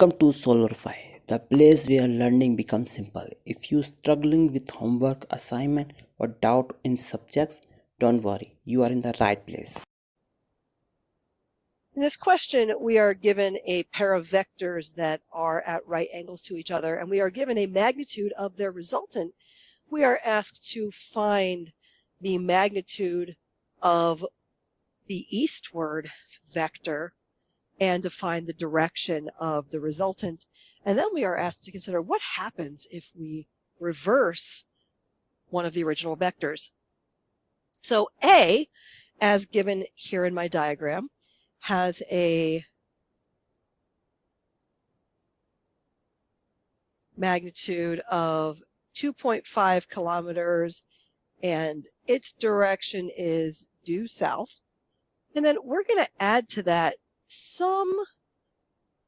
Welcome to solverfy, the place where learning becomes simple. If you're struggling with homework, assignment, or doubt in subjects, don't worry, you are in the right place. In this question, we are given a pair of vectors that are at right angles to each other, and we are given a magnitude of their resultant. We are asked to find the magnitude of the eastward vector and to find the direction of the resultant. And then we are asked to consider what happens if we reverse one of the original vectors. So A, as given here in my diagram, has a magnitude of 2.5 kilometers, and its direction is due south. And then we're going to add to that some,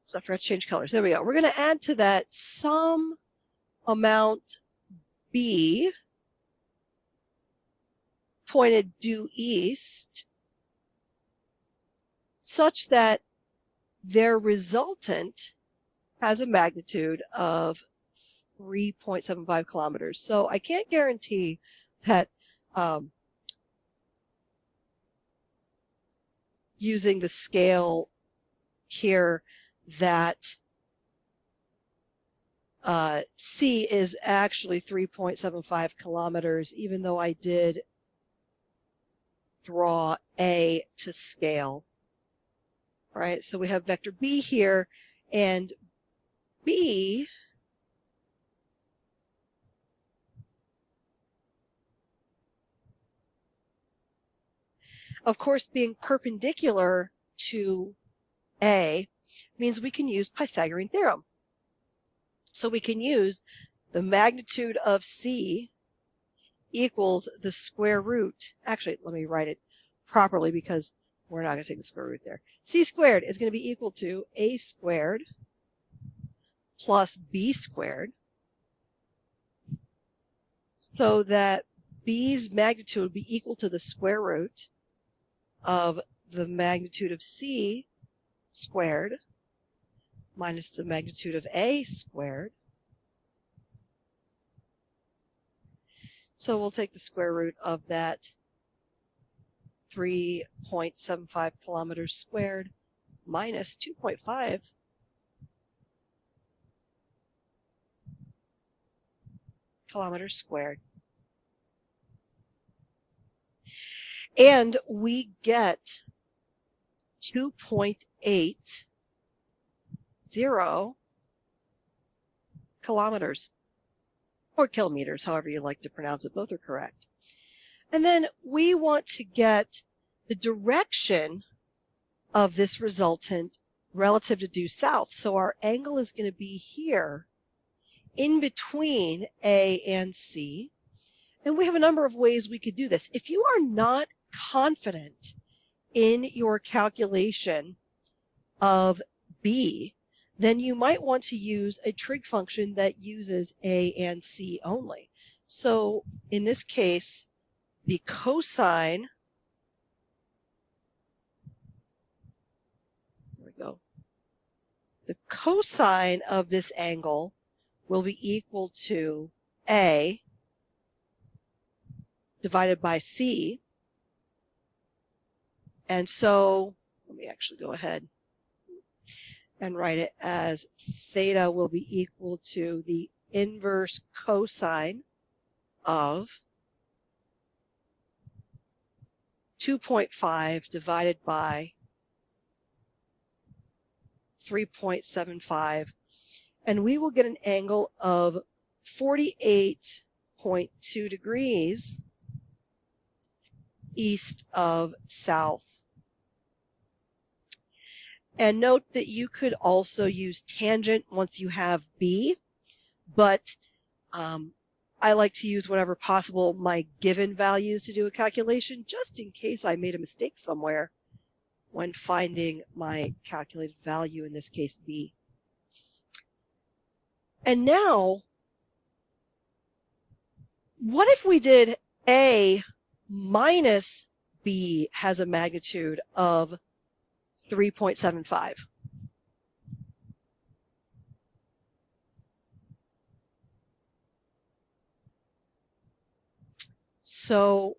so I forgot to change colors. There we go. We're going to add to that some amount B pointed due east, such that their resultant has a magnitude of 3.75 kilometers. So I can't guarantee that using the scale here that C is actually 3.75 kilometers, even though I did draw A to scale. All right, so we have vector B here, and B of course, being perpendicular to A means we can use Pythagorean theorem. So we can use the magnitude of C equals the square root. Actually, let me write it properly because we're not going to take the square root there. C squared is going to be equal to A squared plus B squared, so that B's magnitude would be equal to the square root of the magnitude of C squared minus the magnitude of A squared. So we'll take the square root of that 3.75 kilometers squared minus 2.5 kilometers squared. And we get 2.80 kilometers, or kilometers, however you like to pronounce it. Both are correct. And then we want to get the direction of this resultant relative to due south. So our angle is going to be here in between A and C. And we have a number of ways we could do this. If you are not confident in your calculation of B, then you might want to use a trig function that uses A and C only. So in this case, the cosine, there we go, the cosine of this angle will be equal to A divided by C. And so let me actually go ahead and write it as theta will be equal to the inverse cosine of 2.5 divided by 3.75. And we will get an angle of 48.2 degrees east of south. And note that you could also use tangent once you have B, but I like to use whenever possible my given values to do a calculation, just in case I made a mistake somewhere when finding my calculated value, in this case B. And now, what if we did A minus B has a magnitude of 3.75? So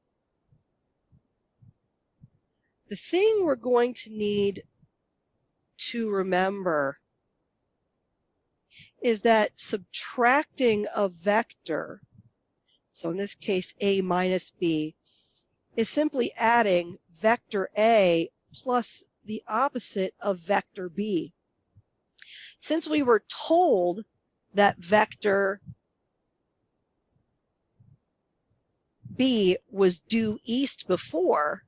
the thing we're going to need to remember is that subtracting a vector, so in this case A minus B, is simply adding vector A plus the opposite of vector B. Since we were told that vector B was due east before,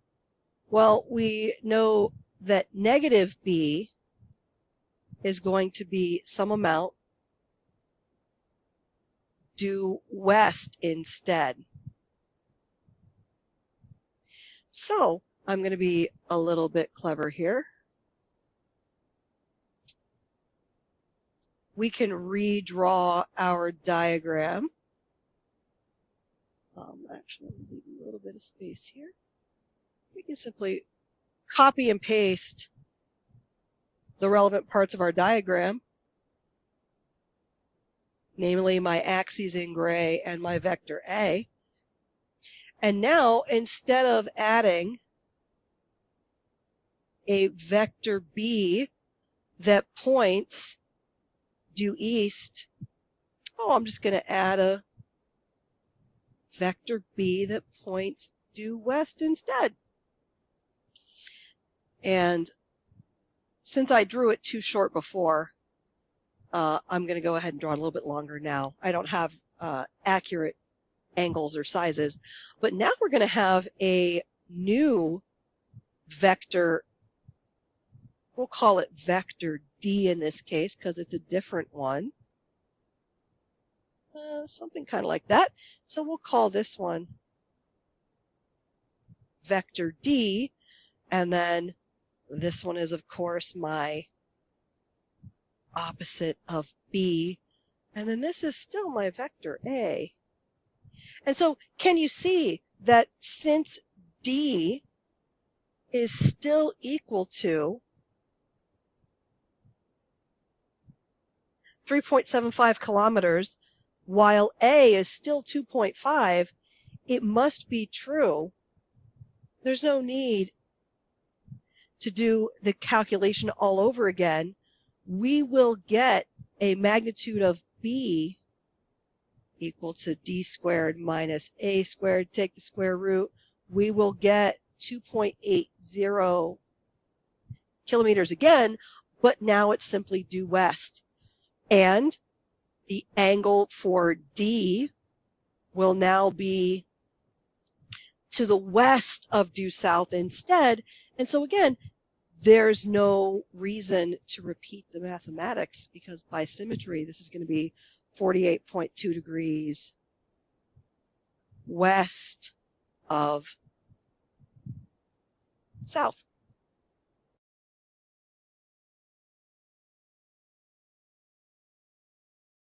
well, we know that negative B is going to be some amount due west instead. So I'm going to be a little bit clever here. We can redraw our diagram. Actually, I'm leaving a little bit of space here. We can simply copy and paste the relevant parts of our diagram, namely my axes in gray and my vector A. And now, instead of adding a vector B that points due east, I'm just going to add a vector B that points due west instead. And since I drew it too short before, I'm going to go ahead and draw it a little bit longer now. I don't have accurate angles or sizes, but now we're going to have a new vector. We'll call it vector D in this case because it's a different one. Something kind of like that. So we'll call this one vector D, and then this one is, of course, my opposite of B, and then this is still my vector A. And so can you see that since D is still equal to 3.75 kilometers, while A is still 2.5, it must be true. There's no need to do the calculation all over again. We will get a magnitude of B equal to D squared minus A squared. Take the square root. We will get 2.80 kilometers again, but now it's simply due west. And the angle for D will now be to the west of due south instead. And so again, there's no reason to repeat the mathematics because by symmetry, this is going to be 48.2 degrees west of south.